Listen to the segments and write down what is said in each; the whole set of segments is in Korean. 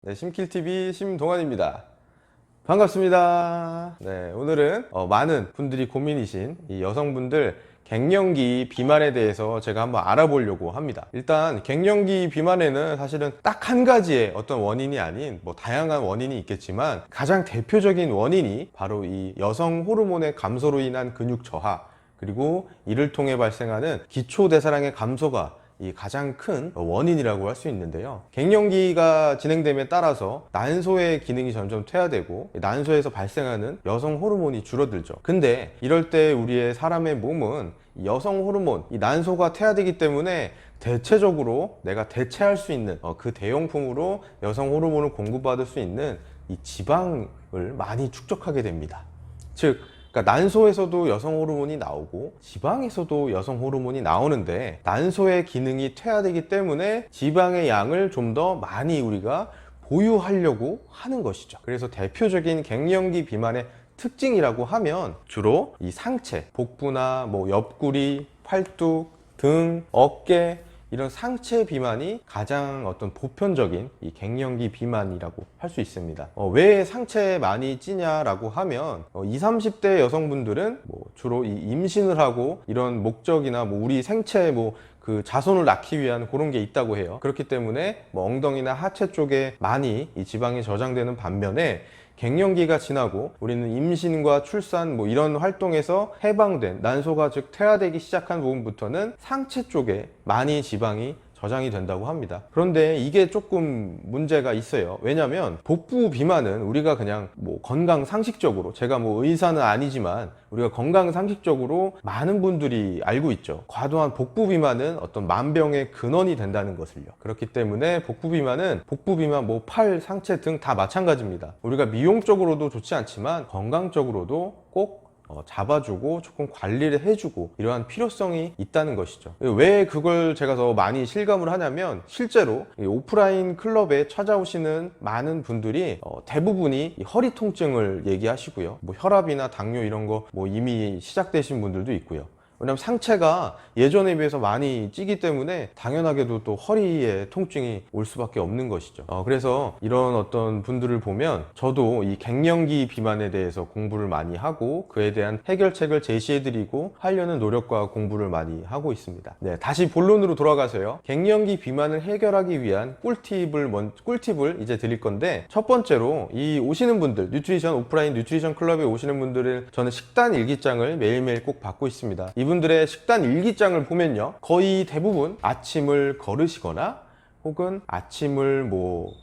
네, 심킬TV 심동환입니다. 반갑습니다. 네, 오늘은 많은 분들이 고민이신 이 여성분들 갱년기 비만에 대해서 제가 한번 알아보려고 합니다. 일단 갱년기 비만에는 사실은 딱 한 가지의 어떤 원인이 아닌 다양한 원인이 있겠지만 가장 대표적인 원인이 바로 이 여성 호르몬의 감소로 인한 근육 저하, 그리고 이를 통해 발생하는 기초대사량의 감소가 이 가장 큰 원인이라고 할 수 있는데요. 갱년기가 진행됨에 따라서 난소의 기능이 점점 퇴화되고 난소에서 발생하는 여성 호르몬이 줄어들죠. 근데 이럴 때 우리의 사람의 몸은 여성 호르몬, 이 난소가 퇴화되기 때문에 대체적으로 내가 대체할 수 있는 그 대용품으로 여성 호르몬을 공급받을 수 있는 이 지방을 많이 축적하게 됩니다. 즉, 그러니까 난소에서도 여성 호르몬이 나오고 지방에서도 여성 호르몬이 나오는데 난소의 기능이 퇴화되기 때문에 지방의 양을 좀 더 많이 우리가 보유하려고 하는 것이죠. 그래서 대표적인 갱년기 비만의 특징이라고 하면 주로 이 상체, 복부나 옆구리, 팔뚝, 등, 어깨 이런 상체 비만이 가장 어떤 보편적인 이 갱년기 비만이라고 할 수 있습니다. 왜 상체에 많이 찌냐라고 하면 20, 30대 여성분들은 주로 이 임신을 하고 이런 목적이나 우리 생체 그 자손을 낳기 위한 그런 게 있다고 해요. 그렇기 때문에 엉덩이나 하체 쪽에 많이 이 지방이 저장되는 반면에 갱년기가 지나고 우리는 임신과 출산 이런 활동에서 해방된 난소가 즉 퇴화되기 시작한 부분부터는 상체 쪽에 많이 지방이 저장이 된다고 합니다. 그런데 이게 조금 문제가 있어요. 왜냐하면 복부 비만은 우리가 그냥 건강 상식적으로, 제가 의사는 아니지만 우리가 건강 상식적으로 많은 분들이 알고 있죠. 과도한 복부 비만은 어떤 만병의 근원이 된다는 것을요. 그렇기 때문에 복부 비만, 팔, 상체 등 다 마찬가지입니다. 우리가 미용적으로도 좋지 않지만 건강적으로도 꼭 잡아주고 조금 관리를 해주고 이러한 필요성이 있다는 것이죠. 왜 그걸 제가 더 많이 실감을 하냐면 실제로 오프라인 클럽에 찾아오시는 많은 분들이 대부분이 허리 통증을 얘기하시고요. 혈압이나 당뇨 이런 거 이미 시작되신 분들도 있고요. 왜냐면 상체가 예전에 비해서 많이 찌기 때문에 당연하게도 또 허리에 통증이 올 수밖에 없는 것이죠. 그래서 이런 어떤 분들을 보면 저도 이 갱년기 비만에 대해서 공부를 많이 하고 그에 대한 해결책을 제시해드리고 하려는 노력과 공부를 많이 하고 있습니다. 네, 다시 본론으로 돌아가서요. 갱년기 비만을 해결하기 위한 꿀팁을 이제 드릴 건데, 첫 번째로 이 오시는 분들, 오프라인 뉴트리션 클럽에 오시는 분들은 저는 식단 일기장을 매일매일 꼭 받고 있습니다. 이분들의 식단 일기장을 보면요, 거의 대부분 아침을 거르시거나 혹은 아침을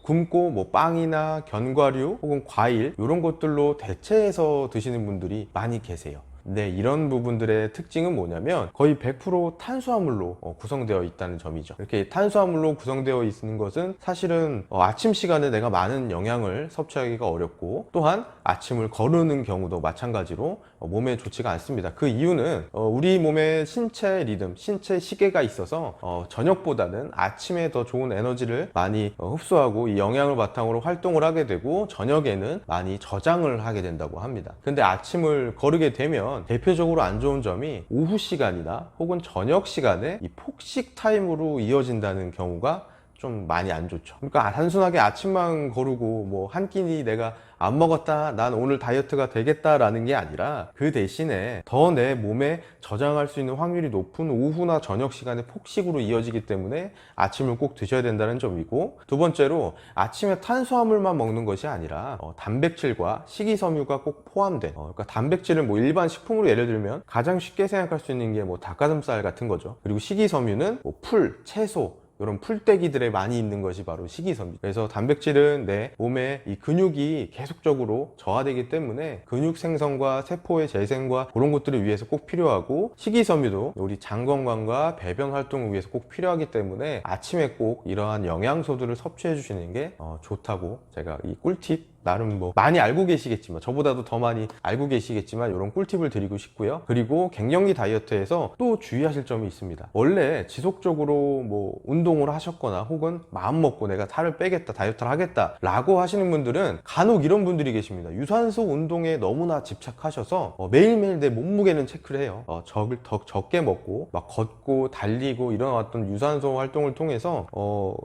굶고 빵이나 견과류 혹은 과일 이런 것들로 대체해서 드시는 분들이 많이 계세요. 네, 이런 부분들의 특징은 뭐냐면 거의 100% 탄수화물로 구성되어 있다는 점이죠. 이렇게 탄수화물로 구성되어 있는 것은 사실은 아침 시간에 내가 많은 영양을 섭취하기가 어렵고, 또한 아침을 거르는 경우도 마찬가지로 몸에 좋지가 않습니다. 그 이유는 우리 몸의 신체 리듬, 신체 시계가 있어서 저녁보다는 아침에 더 좋은 에너지를 많이 흡수하고 이 영양을 바탕으로 활동을 하게 되고 저녁에는 많이 저장을 하게 된다고 합니다. 근데 아침을 거르게 되면 대표적으로 안 좋은 점이 오후 시간이나 혹은 저녁 시간에 이 폭식 타임으로 이어진다는 경우가 좀 많이 안 좋죠. 그러니까 단순하게 아침만 거르고 한 끼니 내가 안 먹었다, 난 오늘 다이어트가 되겠다라는 게 아니라 그 대신에 더 내 몸에 저장할 수 있는 확률이 높은 오후나 저녁 시간에 폭식으로 이어지기 때문에 아침을 꼭 드셔야 된다는 점이고, 두 번째로 아침에 탄수화물만 먹는 것이 아니라 단백질과 식이섬유가 꼭 포함된, 그러니까 단백질은 일반 식품으로 예를 들면 가장 쉽게 생각할 수 있는 게 닭가슴살 같은 거죠. 그리고 식이섬유는 풀, 채소 이런 풀떼기들에 많이 있는 것이 바로 식이섬유. 그래서 단백질은 내 몸에 이 근육이 계속적으로 저하되기 때문에 근육 생성과 세포의 재생과 그런 것들을 위해서 꼭 필요하고, 식이섬유도 우리 장 건강과 배변 활동을 위해서 꼭 필요하기 때문에 아침에 꼭 이러한 영양소들을 섭취해 주시는 게 좋다고 제가 이 꿀팁 나름 뭐 많이 알고 계시겠지만, 저보다도 더 많이 알고 계시겠지만 이런 꿀팁을 드리고 싶고요. 그리고 갱년기 다이어트에서 또 주의하실 점이 있습니다. 원래 지속적으로 뭐 운동을 하셨거나 혹은 마음 먹고 내가 살을 빼겠다, 다이어트를 하겠다 라고 하시는 분들은 간혹 이런 분들이 계십니다. 유산소 운동에 너무나 집착하셔서 매일매일 내 몸무게는 체크를 해요. 더 적게 먹고 막 걷고 달리고 이런 어떤 유산소 활동을 통해서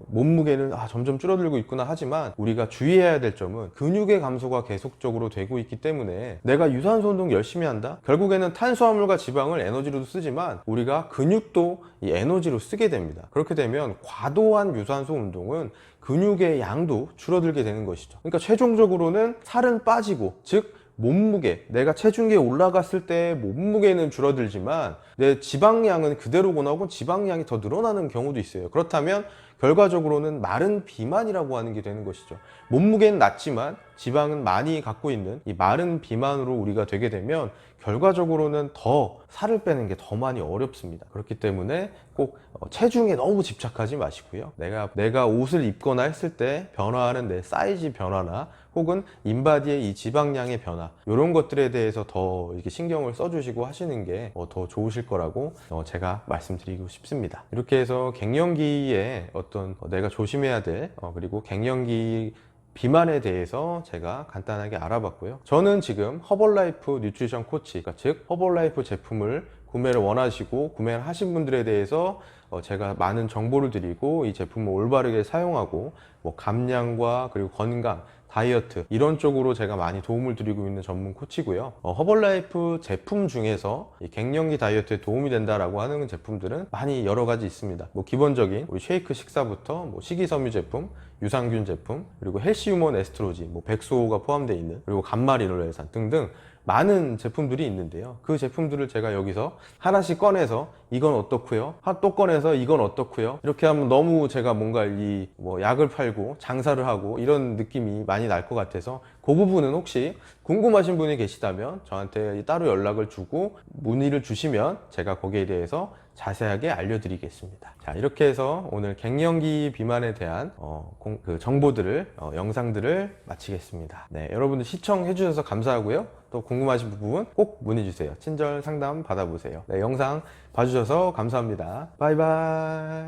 몸무게는 점점 줄어들고 있구나 하지만, 우리가 주의해야 될 점은 근육의 감소가 계속적으로 되고 있기 때문에 내가 유산소 운동 열심히 한다? 결국에는 탄수화물과 지방을 에너지로도 쓰지만 우리가 근육도 이 에너지로 쓰게 됩니다. 그렇게 되면 과도한 유산소 운동은 근육의 양도 줄어들게 되는 것이죠. 그러니까 최종적으로는 살은 빠지고, 즉 몸무게, 내가 체중계에 올라갔을 때 몸무게는 줄어들지만 내 지방량은 그대로거나 혹은 지방량이 더 늘어나는 경우도 있어요. 그렇다면 결과적으로는 마른 비만이라고 하는 게 되는 것이죠. 몸무게는 낮지만 지방은 많이 갖고 있는 이 마른 비만으로 우리가 되게 되면 결과적으로는 더 살을 빼는 게 더 많이 어렵습니다. 그렇기 때문에 꼭 체중에 너무 집착하지 마시고요. 내가 옷을 입거나 했을 때 변화하는 내 사이즈 변화나 혹은 인바디의 이 지방량의 변화, 이런 것들에 대해서 더 이렇게 신경을 써주시고 하시는 게 더 좋으실 거라고 제가 말씀드리고 싶습니다. 이렇게 해서 갱년기에 어떤 내가 조심해야 될 그리고 갱년기 비만에 대해서 제가 간단하게 알아봤고요. 저는 지금 허벌라이프 뉴트리션 코치, 즉 허벌라이프 제품을 구매를 원하시고 구매를 하신 분들에 대해서 제가 많은 정보를 드리고 이 제품을 올바르게 사용하고 뭐 감량과 그리고 건강, 다이어트 이런 쪽으로 제가 많이 도움을 드리고 있는 전문 코치고요. 허벌라이프 제품 중에서 이 갱년기 다이어트에 도움이 된다라고 하는 제품들은 많이 여러 가지 있습니다. 뭐 기본적인 우리 쉐이크 식사부터 뭐 식이섬유 제품, 유산균 제품, 그리고 헬시우먼 에스트로진, 뭐 백수호가 포함되어 있는, 그리고 감마리놀레산 등등 많은 제품들이 있는데요. 그 제품들을 제가 여기서 하나씩 꺼내서 이건 어떻고요, 또 꺼내서 이건 어떻고요, 이렇게 하면 너무 제가 뭔가 이 뭐 약을 팔고 장사를 하고 이런 느낌이 많이 날 것 같아서, 그 부분은 혹시 궁금하신 분이 계시다면 저한테 따로 연락을 주고 문의를 주시면 제가 거기에 대해서 자세하게 알려드리겠습니다. 자, 이렇게 해서 오늘 갱년기 비만에 대한 정보들을 영상들을 마치겠습니다. 네, 여러분들 시청해 주셔서 감사하고요. 또 궁금하신 부분 꼭 문의 주세요. 친절 상담 받아보세요. 네, 영상 봐주셔서 감사합니다. 바이바이.